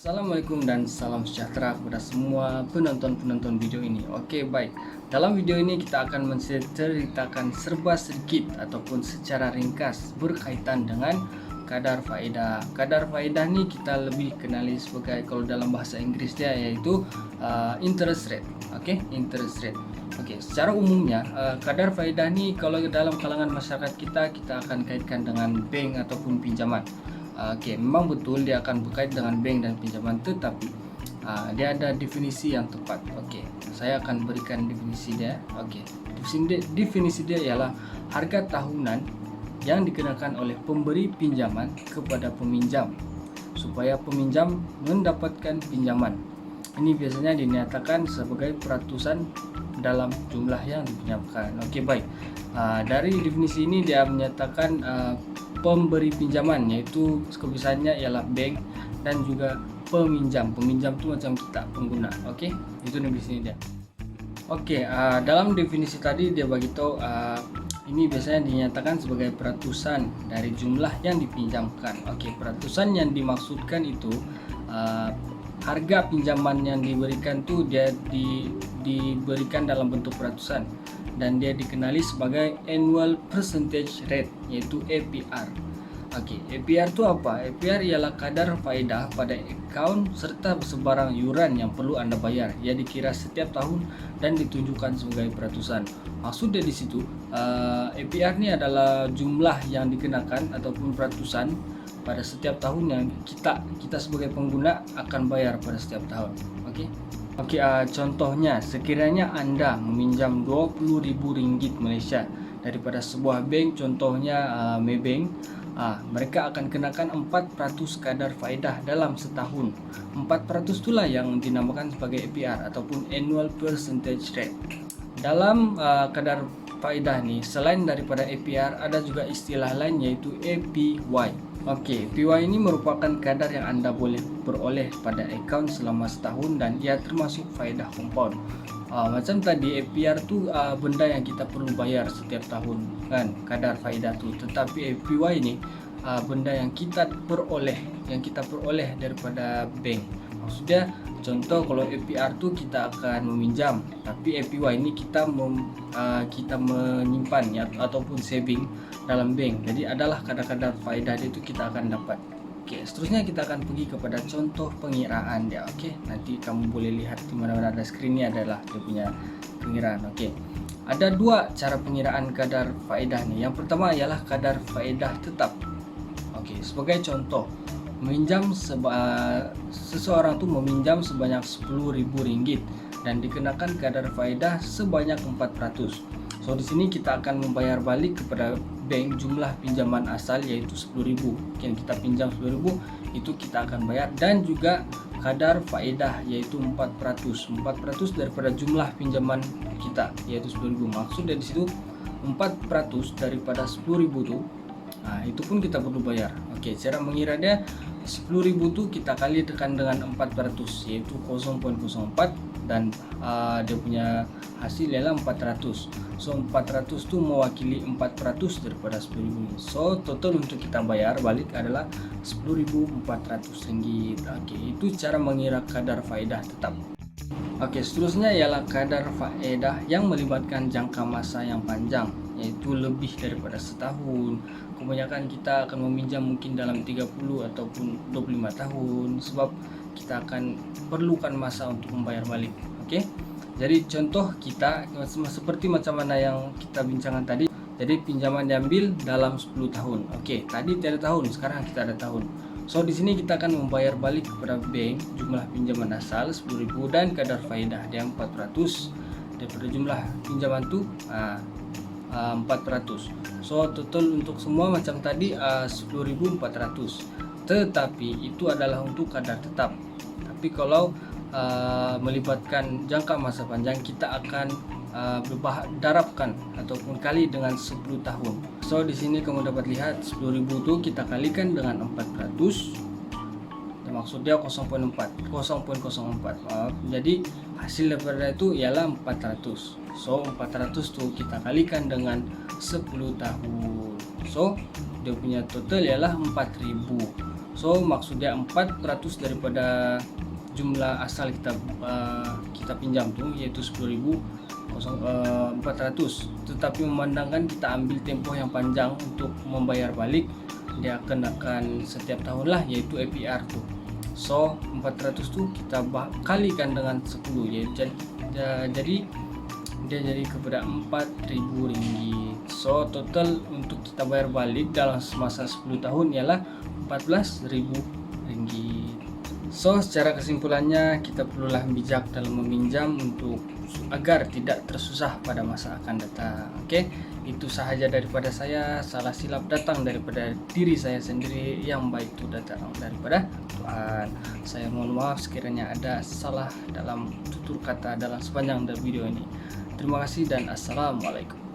Assalamualaikum dan salam sejahtera kepada semua penonton-penonton video ini. Oke, baik. Dalam video ini kita akan menceritakan serba sedikit ataupun secara ringkas berkaitan dengan kadar faedah. Kadar faedah ini kita lebih kenali sebagai, kalau dalam bahasa Inggrisnya, yaitu interest rate. Oke, interest rate. Oke, secara umumnya kadar faedah ini kalau dalam kalangan masyarakat kita akan kaitkan dengan bank ataupun pinjaman. Oke, memang betul dia akan berkait dengan bank dan pinjaman, tetapi dia ada definisi yang tepat. Oke, saya akan berikan definisi dia. Oke, definisi dia ialah harga tahunan yang dikenakan oleh pemberi pinjaman kepada peminjam supaya peminjam mendapatkan pinjaman. Ini biasanya dinyatakan sebagai peratusan dalam jumlah yang dipinjamkan. Oke, baik. Dari definisi ini dia menyatakan pemberi pinjaman, yaitu kebiasaannya ialah bank, dan juga peminjam. Peminjam itu macam kita, pengguna. Oke, itu definisi dia. Oke, dalam definisi tadi dia bagi tahu ini biasanya dinyatakan sebagai peratusan dari jumlah yang dipinjamkan. Oke, peratusan yang dimaksudkan itu harga pinjaman yang diberikan tuh dia diberikan dalam bentuk peratusan, dan dia dikenali sebagai annual percentage rate, yaitu APR. Oke, APR itu apa? APR ialah kadar faedah pada akaun serta sebarang yuran yang perlu Anda bayar. Ia dikira setiap tahun dan ditunjukkan sebagai peratusan. Maksudnya di situ APR ini adalah jumlah yang dikenakan ataupun peratusan pada setiap tahun yang kita sebagai pengguna akan bayar pada setiap tahun. Oke, contohnya sekiranya Anda meminjam Rp20.000 Malaysia daripada sebuah bank, contohnya Maybank, mereka akan kenakan 4% kadar faedah dalam setahun. 4% itulah yang dinamakan sebagai APR ataupun annual percentage rate. Dalam kadar faedah ini, selain daripada APR, ada juga istilah lain yaitu APY. Oke, APY ini merupakan kadar yang Anda boleh beroleh pada akaun selama setahun, dan ia termasuk faedah compound. Macam tadi, APR tu benda yang kita perlu bayar setiap tahun, kan, kadar faedah tu. Tetapi APY ini benda yang kita peroleh daripada bank. Maksudnya, contoh kalau APR tu kita akan meminjam, tapi APY ini kita menyimpan ya, ataupun saving dalam bank. Jadi adalah kadar-kadar faedah itu kita akan dapat. Oke, seterusnya kita akan pergi kepada contoh pengiraan dia. Oke, nanti kamu boleh lihat di mana-mana ada screen ini adalah dia punya pengiraan. Oke, ada dua cara pengiraan kadar faedah nih. Yang pertama ialah kadar faedah tetap. Oke, sebagai contoh, seseorang tuh meminjam sebanyak Rp10.000 dan dikenakan kadar faedah sebanyak 4%. So di sini kita akan membayar balik kepada bank jumlah pinjaman asal yaitu Rp10.000. Yang kita pinjam Rp10.000 itu kita akan bayar, dan juga kadar faedah yaitu 4%. 4% daripada jumlah pinjaman kita yaitu Rp10.000. Maksud dari situ 4% daripada Rp10.000 itu pun kita perlu bayar. Oke, cara mengira dia Rp10.000 tu kita kali tekan dengan 4%, yaitu 0.04, dan dia punya hasil ialah 400. So 400 tu mewakili 4% daripada Rp10.000. So total untuk kita bayar balik adalah Rp10.400. Oke, itu cara mengira kadar faedah tetap. Oke, seterusnya ialah kadar faedah yang melibatkan jangka masa yang panjang, yaitu lebih daripada setahun. Kebanyakan kita akan meminjam mungkin dalam 30 ataupun 25 tahun, sebab kita akan perlukan masa untuk membayar balik. Oke, jadi contoh kita seperti macam mana yang kita bincangkan tadi. Jadi pinjaman diambil dalam 10 tahun. Oke, tadi tiada tahun, sekarang kita ada tahun. So di sini kita akan membayar balik kepada bank jumlah pinjaman asal Rp10.000 dan kadar faedah dia 4% daripada jumlah pinjaman tu 4%. So total untuk semua macam tadi Rp10.400. Tetapi itu adalah untuk kadar tetap. Tapi kalau melibatkan jangka masa panjang, kita akan darabkan ataupun kali dengan 10 tahun. So di sini kamu dapat lihat Rp10.000 itu kita kalikan dengan 4%. Maksudnya 0.04. Jadi hasil daripada itu ialah 400. So 400 tu kita kalikan dengan 10 tahun. So dia punya total ialah 4.000. So maksudnya 400 daripada jumlah asal kita pinjam tuh, yaitu 10.400. Tetapi memandangkan kita ambil tempoh yang panjang untuk membayar balik, dia kenakan setiap tahun lah, yaitu APR tuh. So 400 tuh kita kalikan dengan 10, ya. Jadi dia jadi kepada 4.000 ringgit. So total untuk kita bayar balik dalam masa 10 tahun ialah 14.000 ringgit. So secara kesimpulannya, kita perlulah bijak dalam meminjam agar tidak tersusah pada masa akan datang. Oke, itu sahaja daripada saya. Salah silap datang daripada diri saya sendiri, yang baik itu datang daripada Tuhan. Saya mohon maaf sekiranya ada salah dalam tutur kata dalam sepanjang video ini. Terima kasih dan assalamualaikum.